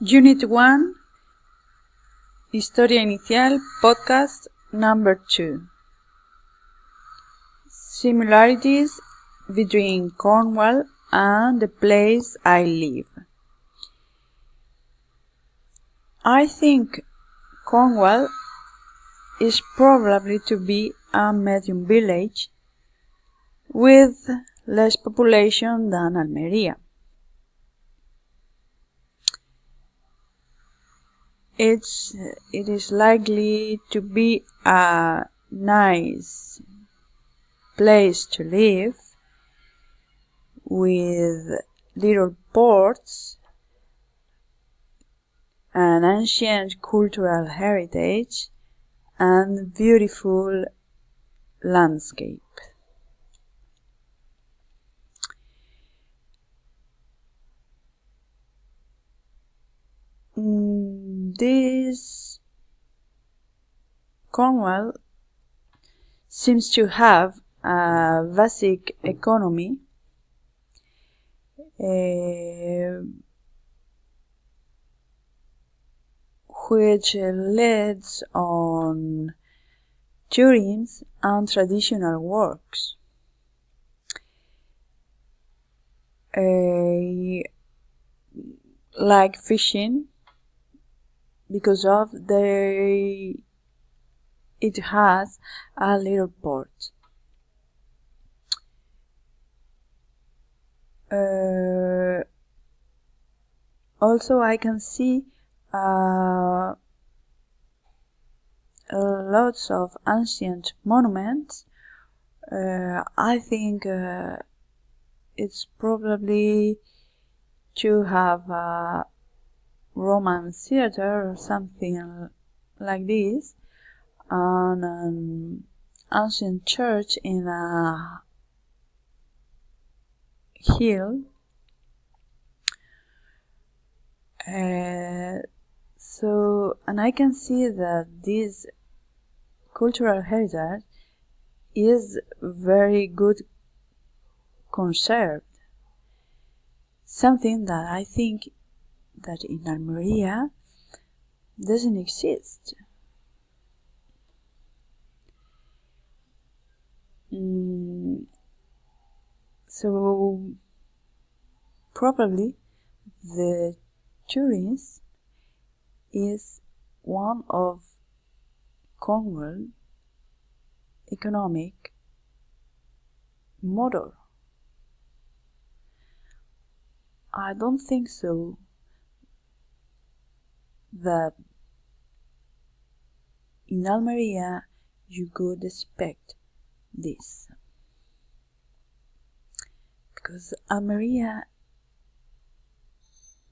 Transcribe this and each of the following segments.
Unit 1, Historia Inicial, Podcast number 2. Similarities between Cornwall and the place I live. I think Cornwall is probably to be a medium village with less population than Almería. It is likely to be a nice place to live with little ports, an ancient cultural heritage, and beautiful landscape. This Cornwall seems to have a basic economy which leads on tourism and traditional works. Like fishing, because of it has a little port. Also, I can see lots of ancient monuments. I think it's probably to have a Roman theater or something like this, and an ancient church in a hill. And I can see that this cultural heritage is very good conserved. Something that I think that in Almería doesn't exist. So probably the tourism is one of Cornwall economic motor. I don't think so that in Almería you could expect this, because Almería,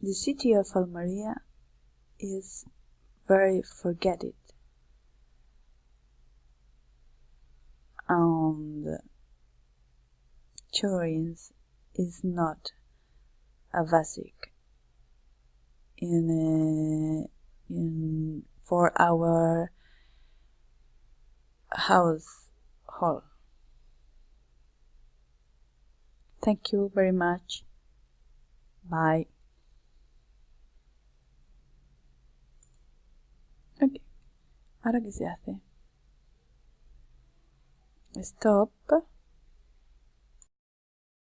the city of Almería, is very forgotten, and tourism is not a basic for our household. Thank you very much. Bye. Ok, ¿ahora qué se hace? Stop.